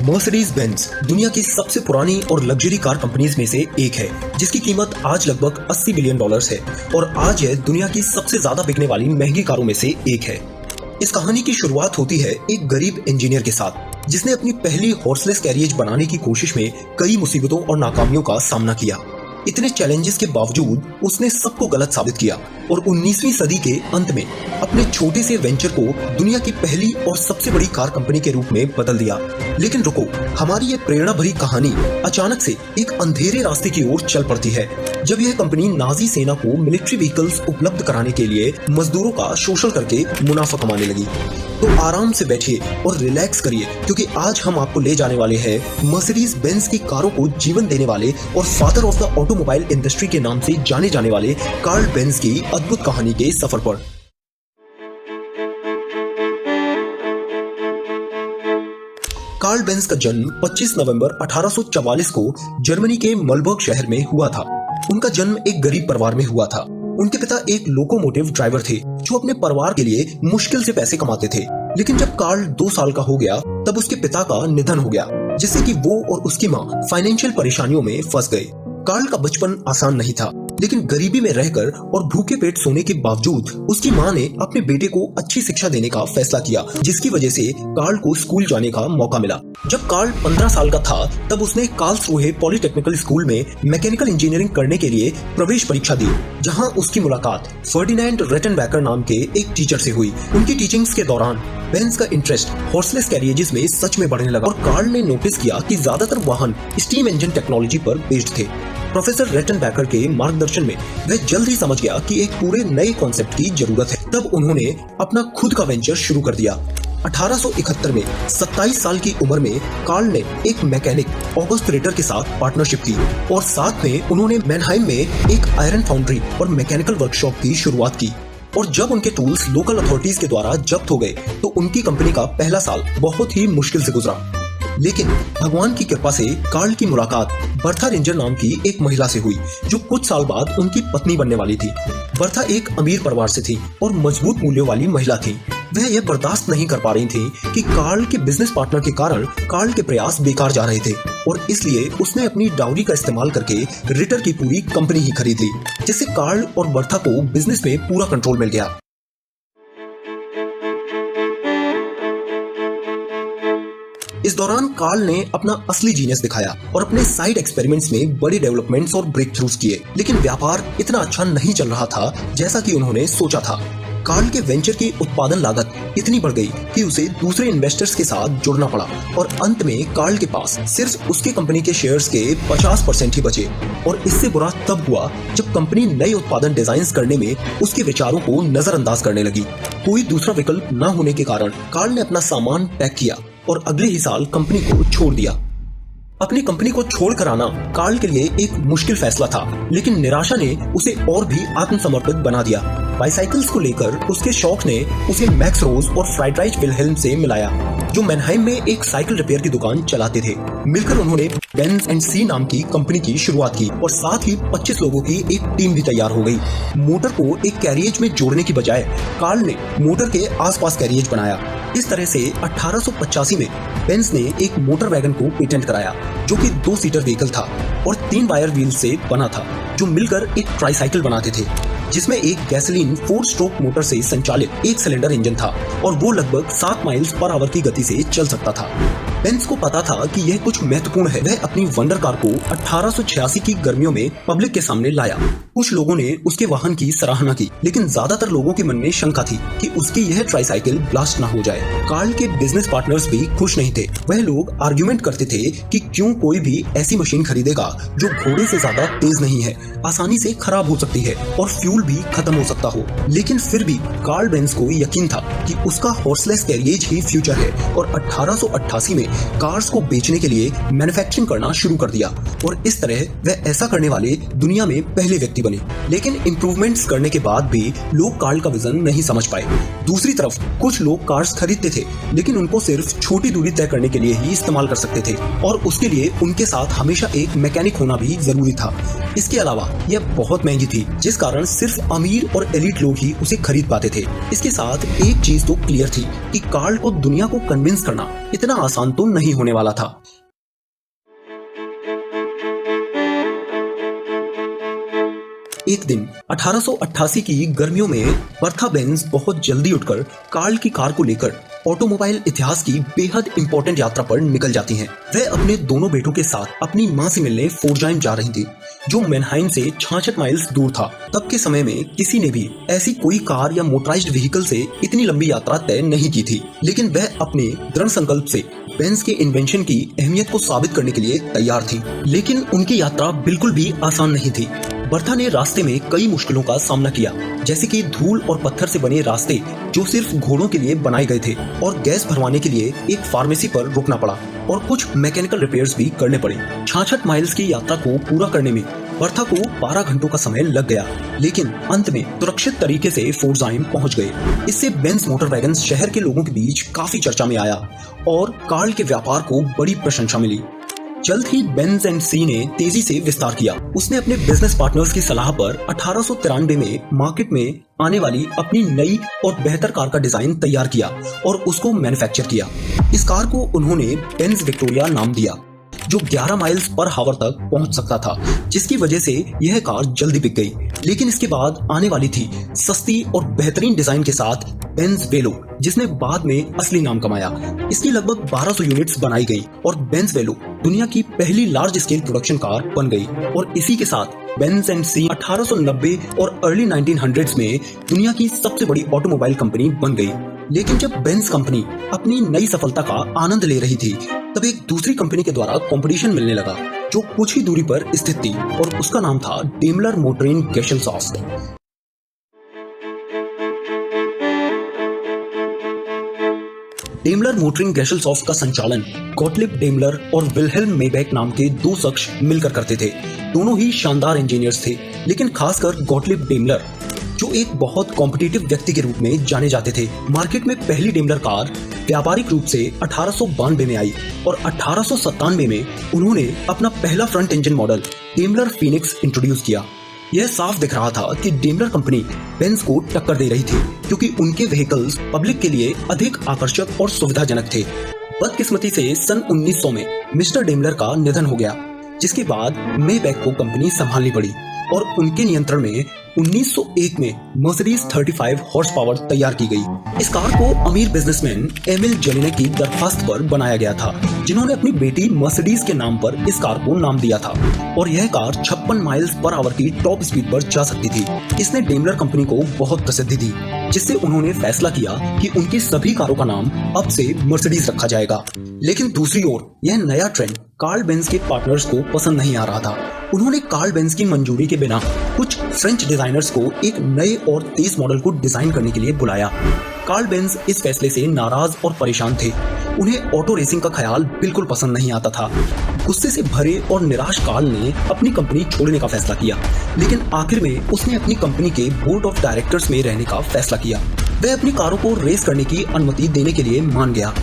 Mercedes Benz दुनिया की सबसे पुरानी और लग्जरी कार कंपनीज में से एक है, जिसकी कीमत आज लगभग $80 बिलियन है और आज यह दुनिया की सबसे ज्यादा बिकने वाली महंगी कारों में से एक है। इस कहानी की शुरुआत होती है एक गरीब इंजीनियर के साथ, जिसने अपनी पहली हॉर्सलेस कैरियज बनाने की कोशिश में कई मुसीबतों और नाकामियों का सामना किया। इतने चैलेंजेस के बावजूद उसने सबको गलत साबित किया और 19वीं सदी के अंत में अपने छोटे से वेंचर को दुनिया की पहली और सबसे बड़ी कार कंपनी के रूप में बदल दिया। लेकिन रुको, हमारी ये प्रेरणा भरी कहानी अचानक से एक अंधेरे रास्ते की ओर चल पड़ती है, जब यह कंपनी नाजी सेना को मिलिट्री व्हीकल्स उपलब्ध कराने के लिए मजदूरों का शोषण करके मुनाफा कमाने लगी। तो आराम से बैठिए और रिलैक्स करिए, क्योंकि आज हम आपको ले जाने वाले हैं मर्सिडीज बेंज की कारों को जीवन देने वाले और father of the automobile industry के नाम से जाने जाने वाले कार्ल बेंज की अद्भुत कहानी के सफर पर। कार्ल बेंज का जन्म 25 नवंबर 1844 को जर्मनी के मलबर्ग शहर में हुआ था। उनका जन्म एक गरीब परिवार में हुआ था। उनके पिता एक लोकोमोटिव ड्राइवर थे जो अपने परिवार के लिए मुश्किल से पैसे कमाते थे। लेकिन जब कार्ल 2 साल का हो गया तब उसके पिता का निधन हो गया, जिससे कि वो और उसकी माँ फाइनेंशियल परेशानियों में फंस गए। कार्ल का बचपन आसान नहीं था, लेकिन गरीबी में रहकर और भूखे पेट सोने के बावजूद उसकी माँ ने अपने बेटे को अच्छी शिक्षा देने का फैसला किया, जिसकी वजह से कार्ल को स्कूल जाने का मौका मिला। जब कार्ल 15 साल का था तब उसने कार्लसरूहे पॉलिटेक्निकल स्कूल में मैकेनिकल इंजीनियरिंग करने के लिए प्रवेश परीक्षा दी, जहां उसकी मुलाकात फर्डिनेंड रेटनबैकर नाम के एक टीचर से हुई। उनकी टीचिंग्स के दौरान बेंज का इंटरेस्ट हॉर्सलेस कैरियजेस में सच में बढ़ने लगा और कार्ल ने नोटिस किया कि ज्यादातर वाहन स्टीम इंजन टेक्नोलॉजी पर बेस्ड थे। प्रोफेसर रेटनबैकर के मार्गदर्शन में वह जल्द ही समझ गया कि एक पूरे नए कॉन्सेप्ट की जरूरत है। तब उन्होंने अपना खुद का वेंचर शुरू कर दिया। 1871 में 27 साल की उम्र में कार्ल ने एक मैकेनिक ऑगस्ट रिटर के साथ पार्टनरशिप की और साथ में उन्होंने मैनहाइम में एक आयरन फाउंड्री और मैकेनिकल वर्कशॉप की शुरुआत की। और जब उनके टूल्स लोकल अथॉरिटीज के द्वारा जब्त हो गए तो उनकी कंपनी का पहला साल बहुत ही मुश्किल से गुजरा। लेकिन भगवान की कृपा से कार्ल की मुलाकात बर्था रेंजर नाम की एक महिला से हुई, जो कुछ साल बाद उनकी पत्नी बनने वाली थी। बर्था एक अमीर परिवार से थी और मजबूत मूल्यों वाली महिला थी। वह यह बर्दाश्त नहीं कर पा रही थी कि कार्ल के बिजनेस पार्टनर के कारण कार्ल के प्रयास बेकार जा रहे थे और इसलिए उसने अपनी डाउरी का इस्तेमाल करके रिटर की पूरी कंपनी ही खरीद ली, जिससे कार्ल और बर्था को बिजनेस में पूरा कंट्रोल मिल गया। इस दौरान कार्ल ने अपना असली जीनियस दिखाया और अपने साइड एक्सपेरिमेंट्स में बड़ी डेवलपमेंट्स और ब्रेक थ्रूज किए। लेकिन व्यापार इतना अच्छा नहीं चल रहा था जैसा कि उन्होंने सोचा था। कार्ल के वेंचर की उत्पादन लागत इतनी बढ़ गई कि उसे दूसरे इन्वेस्टर्स के साथ जुड़ना पड़ा और अंत में कार्ल के पास सिर्फ उसके कंपनी के शेयर्स के 50% ही बचे। और इससे बुरा तब हुआ जब कंपनी नए उत्पादन डिजाइन करने में उसके विचारों को नजरअंदाज करने लगी। कोई दूसरा विकल्प न होने के कारण कार्ल ने अपना सामान पैक किया और अगले ही साल कंपनी को छोड़ दिया। अपनी कंपनी को छोड़कर आना कार्ल के लिए एक मुश्किल फैसला था, लेकिन निराशा ने उसे और भी आत्मसमर्पित बना दिया। बाइसाइकिल्स को लेकर उसके शौक ने उसे मैक्स रोज और फ्राइडराइच विल्हेल्म से मिलाया, जो मैनहाइम में एक साइकिल रिपेयर की दुकान चलाते थे। मिलकर उन्होंने बेंज एंड सी नाम की कंपनी की शुरुआत की और साथ ही 25 लोगों की एक टीम भी तैयार हो गई। मोटर को एक कैरियज में जोड़ने की बजाय कार्ल ने मोटर के आसपास कैरियज बनाया। इस तरह से 1885 में बेंज ने एक मोटर वैगन को पेटेंट कराया, जो कि 2 सीटर व्हीकल था और 3 वायर व्हील से बना था, जो मिलकर एक ट्राईसाइकिल बनाते थे, जिसमें एक गैसोलीन 4 स्ट्रोक मोटर से संचालित 1 सिलेंडर इंजन था और वो लगभग 7 माइल्स पर आवर की गति से चल सकता था। बेंज को पता था कि यह कुछ महत्वपूर्ण है। वह अपनी वंडर कार को 1886 की गर्मियों में पब्लिक के सामने लाया। कुछ लोगों ने उसके वाहन की सराहना की, लेकिन ज्यादातर लोगों के मन में शंका थी कि उसकी यह ट्राईसाइकिल ब्लास्ट न हो जाए। कार्ल के बिजनेस पार्टनर्स भी खुश नहीं थे। वह लोग आर्ग्यूमेंट करते थे कि क्यों कोई भी ऐसी मशीन खरीदेगा जो घोड़े से ज्यादा तेज नहीं है, आसानी से खराब हो सकती है और फ्यूल भी खत्म हो सकता हो। लेकिन फिर भी कार्ल बेंज को यकीन था कि उसका हॉर्सलेस कैरियज ही फ्यूचर है और 1888 में कार्स को बेचने के लिए मैन्युफैक्चरिंग करना शुरू कर दिया और इस तरह वह ऐसा करने वाले दुनिया में पहले व्यक्ति बने। लेकिन इंप्रूवमेंट्स करने के बाद भी लोग कार्ल का विजन नहीं समझ पाए। दूसरी तरफ कुछ लोग कार्स खरीदते थे, लेकिन उनको सिर्फ छोटी दूरी तय करने के लिए ही इस्तेमाल कर सकते थे और उसके लिए उनके साथ हमेशा एक मैकेनिक होना भी जरूरी था। इसके अलावा यह बहुत महंगी थी, जिस कारण सिर्फ अमीर और एलीट लोग ही उसे खरीद पाते थे। इसके साथ एक चीज तो क्लियर थी कि कार्ल कार्ल को दुनिया को कन्विंस करना इतना आसान तो नहीं होने वाला था। एक दिन 1888 की गर्मियों में बर्था बेंज बहुत जल्दी उठकर कार्ल की कार को लेकर ऑटोमोबाइल इतिहास की बेहद इंपॉर्टेंट यात्रा पर निकल जाती हैं। वह अपने दोनों बेटों के साथ अपनी मां से मिलने फोर्जाइम जा रही थी, जो मैनहाइम से 66 माइल्स दूर था। तब के समय में किसी ने भी ऐसी कोई कार या मोटराइज्ड व्हीकल से इतनी लंबी यात्रा तय नहीं की थी, लेकिन वह अपने दृढ़ संकल्प से बेंज के इन्वेंशन की अहमियत को साबित करने के लिए तैयार थी। लेकिन उनकी यात्रा बिल्कुल भी आसान नहीं थी। बर्था ने रास्ते में कई मुश्किलों का सामना किया, जैसे कि धूल और पत्थर से बने रास्ते जो सिर्फ घोड़ों के लिए बनाए गए थे, और गैस भरवाने के लिए एक फार्मेसी पर रुकना पड़ा और कुछ मैकेनिकल रिपेयर्स भी करने पड़े। 66 माइल्स की यात्रा को पूरा करने में बर्था को 12 घंटों का समय लग गया, लेकिन अंत में सुरक्षित तरीके से फोर्जाइम पहुंच गए। इससे बेंज मोटर वैगन शहर के लोगों के बीच काफी चर्चा में आया और कार्ल के व्यापार को बड़ी प्रशंसा मिली। जल्द ही बेंज एंड सी ने तेजी से विस्तार किया। उसने अपने बिजनेस पार्टनर्स की सलाह पर 1893 में मार्केट में आने वाली अपनी नई और बेहतर कार का डिजाइन तैयार किया और उसको मैन्युफैक्चर किया। इस कार को उन्होंने बेंज विक्टोरिया नाम दिया, जो 11 माइल्स पर हावर तक पहुंच सकता था, जिसकी वजह से यह कार जल्दी बिक गई। लेकिन इसके बाद आने वाली थी सस्ती और बेहतरीन डिजाइन के साथ बेंज वेलो, जिसने बाद में असली नाम कमाया। इसकी लगभग 1200 यूनिट्स बनाई गई और बेंज वेलो दुनिया की पहली लार्ज स्केल प्रोडक्शन कार बन गई। और इसी के साथ बेंज एंड सी 1890 और अर्ली 1900s में दुनिया की सबसे बड़ी ऑटोमोबाइल कंपनी बन गई। लेकिन जब बेंज कंपनी अपनी नई सफलता का आनंद ले रही थी, तब एक दूसरी कंपनी के द्वारा कंपटीशन मिलने लगा, जो कुछ ही दूरी पर स्थित थी, और उसका नाम था डेमलर मोटरिंग गेशेल्सॉफ्ट। डेमलर मोटरिंग गेशेल्सॉफ्ट का संचालन गॉटलिब डेमलर और विल्हेल्म मेबैक नाम के दो शख्स मिलकर करते थे। दोनों ही शानदार इंजीनियर्स थे, लेकिन खासकर गॉटलिब डेमलर, जो एक बहुत कॉम्पिटिटिव व्यक्ति के रूप में जाने जाते थे। मार्केट में पहली डेमलर कार व्यापारिक रूप से 1892 में आई और 1897 में उन्होंने अपना पहला front engine model Daimler Phoenix introduce किया। यह साफ दिख रहा था कि डेमलर कंपनी बेंज को टक्कर दे रही थी, क्योंकि उनके व्हीकल्स पब्लिक के लिए अधिक आकर्षक और सुविधाजनक थे। बदकिस्मती से सन 1900 में मिस्टर डेमलर का निधन हो गया, जिसके बाद मेबैक को कंपनी संभालनी पड़ी और उनके नियंत्रण में 1901 में मर्सिडीज 35 हॉर्स पावर तैयार की गई। इस कार को अमीर बिजनेसमैन एमिल जेलिनेक की दरखास्त पर बनाया गया था, जिन्होंने अपनी बेटी मर्सिडीज के नाम पर इस कार को नाम दिया था, और यह कार 56 माइल्स पर आवर की टॉप स्पीड पर जा सकती थी। इसने डेमलर कंपनी को बहुत प्रसिद्धि दी, जिससे उन्होंने फैसला किया कि उनकी सभी कारों का नाम अब से मर्सिडीज रखा जाएगा। लेकिन दूसरी ओर यह नया ट्रेंड कार्ल बेंज के पार्टनर्स को पसंद नहीं आ रहा था। उन्होंने कार्ल बेंज की मंजूरी के बिना कुछ फ्रेंच डिजाइनर्स को एक नए और तेज मॉडल को डिजाइन करने के लिए बुलाया। कार्ल बेंज इस फैसले से नाराज और परेशान थे। उन्हें ऑटो रेसिंग का ख्याल बिल्कुल पसंद नहीं आता था। गुस्से से भरे और निराश कार्ल ने अपनी कंपनी छोड़ने का फैसला किया, लेकिन आखिर में उसने अपनी कंपनी के बोर्ड ऑफ डायरेक्टर्स में रहने का फैसला किया। वह अपनी कारों को रेस करने की अनुमति देने के लिए मान गया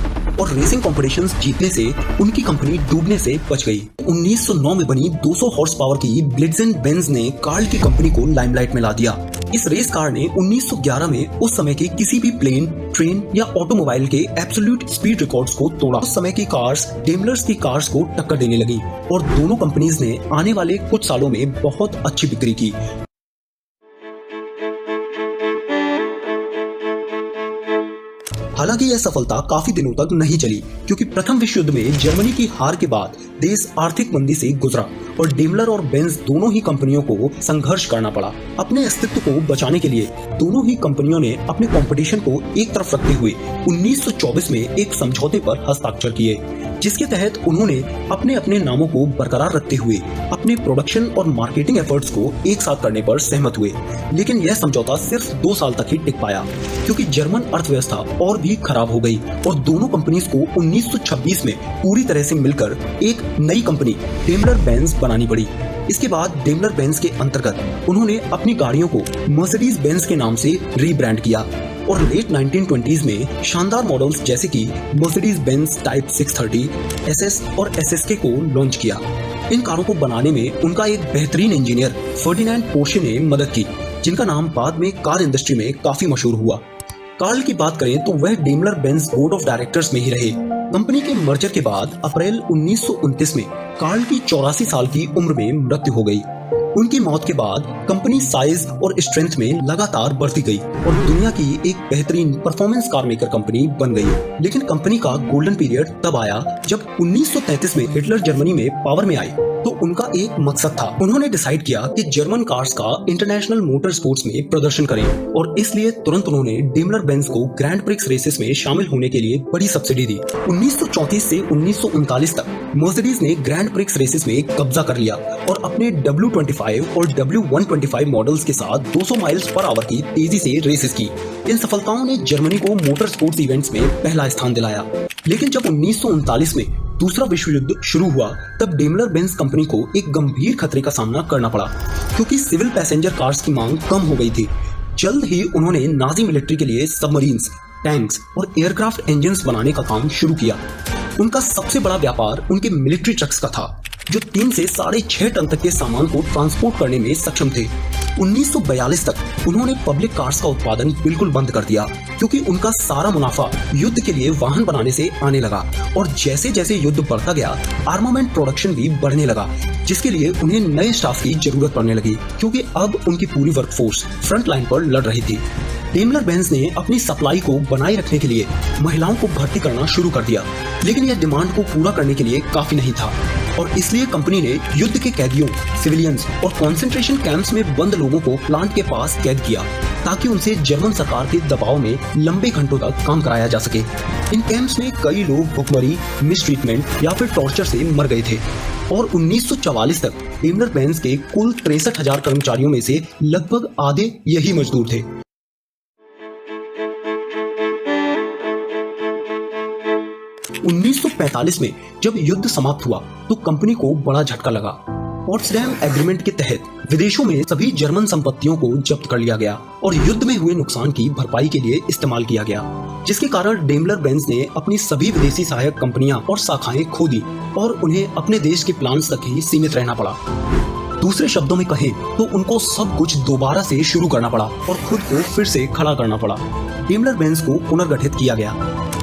और रेसिंग कॉम्पिटिशन्स जीतने से उनकी कंपनी डूबने से बच गई। 1909 में बनी 200 हॉर्स पावर की ब्लिट्जेन बेंज ने कार्ल की कंपनी को लाइमलाइट में ला दिया। इस रेस कार ने 1911 में उस समय के किसी भी प्लेन, ट्रेन या ऑटोमोबाइल के एब्सोल्यूट स्पीड रिकॉर्ड्स को तोड़ा। उस समय की कार्स डेमलर्स की कार्स को टक्कर देने लगी और दोनों कंपनीज ने आने वाले कुछ सालों में बहुत अच्छी बिक्री की। हालांकि यह सफलता काफी दिनों तक नहीं चली, क्योंकि प्रथम विश्व युद्ध में जर्मनी की हार के बाद देश आर्थिक मंदी से गुजरा और डेमलर और बेंज दोनों ही कंपनियों को संघर्ष करना पड़ा। अपने अस्तित्व को बचाने के लिए दोनों ही कंपनियों ने अपने कंपटीशन को एक तरफ रखते हुए 1924 में एक समझौते पर हस्ताक्षर किए, जिसके तहत उन्होंने अपने अपने नामों को बरकरार रखते हुए अपने प्रोडक्शन और मार्केटिंग एफर्ट्स को एक साथ करने पर सहमत हुए। लेकिन यह समझौता सिर्फ 2 साल तक ही टिक पाया, क्योंकि जर्मन अर्थव्यवस्था और भी खराब हो गई और दोनों कंपनीज को 1926 में पूरी तरह से मिलकर एक नई कंपनी डेमलर बेंज बनानी पड़ी। इसके बाद डेमलर बेंज के अंतर्गत उन्होंने अपनी गाड़ियों को मर्सिडीज बेंज के नाम से रीब्रांड किया और लेट 1920s में शानदार मॉडल्स जैसे कि मर्सिडीज बेंज टाइप 630, SS और SSK को लॉन्च किया। इन कारों को बनाने में उनका एक बेहतरीन इंजीनियर फर्डिनेंड पोर्शे ने मदद की, जिनका नाम बाद में कार इंडस्ट्री में काफी मशहूर हुआ। कार्ल की बात करें तो वह Daimler Benz board of directors में ही रहे। कंपनी के मर्जर के बाद अप्रैल 1929 में कार्ल की 84 साल की उम्र में मृत्यु हो गई। उनकी मौत के बाद कंपनी साइज और स्ट्रेंथ में लगातार बढ़ती गई और दुनिया की एक बेहतरीन परफॉर्मेंस कार मेकर कंपनी बन गई। लेकिन कंपनी का गोल्डन पीरियड तब आया जब 1933 में हिटलर जर्मनी में पावर में आई। तो उनका एक मकसद था, उन्होंने डिसाइड किया कि जर्मन कार्स का इंटरनेशनल मोटर स्पोर्ट्स में प्रदर्शन करें और इसलिए तुरंत उन्होंने डेमलर बेंज को ग्रैंड प्रिक्स रेसेस में शामिल होने के लिए बड़ी सब्सिडी दी। 1934 से 1939 तक मर्सिडीज ने ग्रैंड प्रिक्स रेसेस में कब्जा कर लिया और अपने W25 और W125 मॉडल्स के साथ 200 माइल्स पर आवर की तेजी से रेसेस की। इन सफलताओं ने जर्मनी को मोटर स्पोर्ट्स इवेंट्स में पहला स्थान दिलाया। लेकिन जब 1939 में दूसरा विश्व युद्ध शुरू हुआ तब डेमलर बेंज कंपनी को एक गंभीर खतरे का सामना करना पड़ा, क्योंकि सिविल पैसेंजर कार्स की मांग कम हो गई थी। जल्द ही उन्होंने नाजी मिलिट्री के लिए सबमरीन्स, टैंक्स और एयरक्राफ्ट इंजन्स बनाने का काम शुरू किया। उनका सबसे बड़ा व्यापार उनके मिलिट्री ट्रक्स का था, जो 3 से 6.5 टन तक के सामान को ट्रांसपोर्ट करने में सक्षम थे। 1942 तक उन्होंने पब्लिक कार्स का उत्पादन बिल्कुल बंद कर दिया, क्योंकि उनका सारा मुनाफा युद्ध के लिए वाहन बनाने से आने लगा और जैसे जैसे युद्ध बढ़ता गया आर्मामेंट प्रोडक्शन भी बढ़ने लगा, जिसके लिए उन्हें नए स्टाफ की जरूरत पड़ने लगी, क्योंकि अब उनकी पूरी वर्कफोर्स फ्रंट लाइन पर लड़ रही थी। डेमलर बेंज ने अपनी सप्लाई को बनाए रखने के लिए महिलाओं को भर्ती करना शुरू कर दिया, लेकिन यह डिमांड को पूरा करने के लिए काफी नहीं था और इसलिए कंपनी ने युद्ध के कैदियों, सिविलियंस और कंसंट्रेशन कैंप्स में बंद लोगों को प्लांट के पास कैद किया, ताकि उनसे जर्मन सरकार के दबाव में लंबे घंटों तक काम कराया जा सके। इन कैंप्स में कई लोग भुखमरी, मिसट्रीटमेंट या फिर टॉर्चर से मर गए थे और 1944 तक डेमलर बेंज के कुल 63,000 कर्मचारियों में से लगभग आधे यही मजदूर थे। 1945 में जब युद्ध समाप्त हुआ तो कंपनी को बड़ा झटका लगा। पोट्सडैम एग्रीमेंट के तहत विदेशों में सभी जर्मन संपत्तियों को जब्त कर लिया गया और युद्ध में हुए नुकसान की भरपाई के लिए इस्तेमाल किया गया, जिसके कारण डेमलर बेंज ने अपनी सभी विदेशी सहायक कंपनियां और शाखाएं खो दी और उन्हें अपने देश के प्लांट्स तक ही सीमित रहना पड़ा। दूसरे शब्दों में कहें तो उनको सब कुछ दोबारा से शुरू करना पड़ा और खुद को फिर से खड़ा करना पड़ा। डेमलर बेंज को पुनर्गठित किया गया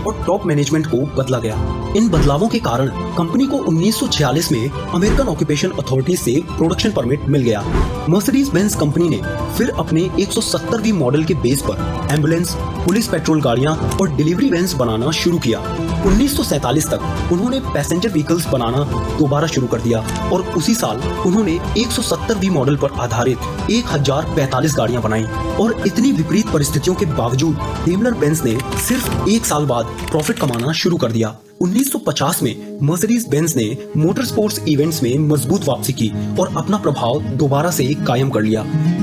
और टॉप मैनेजमेंट को बदला गया। इन बदलावों के कारण कंपनी को 1946 में अमेरिकन ऑक्यूपेशन अथॉरिटी से प्रोडक्शन परमिट मिल गया। मर्सिडीज बेंज कंपनी ने फिर अपने 170वीं मॉडल के बेस पर एम्बुलेंस, पुलिस पेट्रोल गाड़ियां और डिलीवरी वैन्स बनाना शुरू किया। 1947 तक उन्होंने पैसेंजर व्हीकल्स बनाना दोबारा शुरू कर दिया और उसी साल उन्होंने 170वीं मॉडल पर आधारित 1045 गाड़ियां बनाई। और इतनी विपरीत परिस्थितियों के बावजूद डेमलर बेंज ने सिर्फ 1 साल बाद प्रॉफिट कमाना शुरू कर दिया। 1950 में मर्सिडीज बेंज ने मोटर स्पोर्ट्स इवेंट्स में मजबूत वापसी की और अपना प्रभाव दोबारा से कायम कर लिया।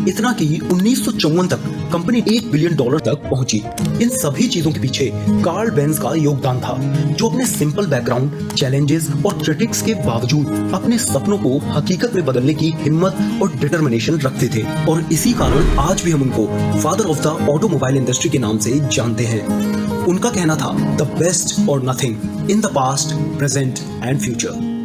इतना कि 1954 तक कंपनी $1 बिलियन तक पहुंची। इन सभी चीजों के पीछे कार्ल बेंज का योगदान था, जो अपने सिंपल बैकग्राउंड, चैलेंजेस और क्रिटिक्स के बावजूद अपने सपनों को हकीकत में बदलने की हिम्मत और डिटर्मिनेशन रखते थे और इसी कारण आज भी हम उनको father of the automobile industry के नाम से जानते हैं। उनका कहना था, द बेस्ट और nothing in the past, present and future.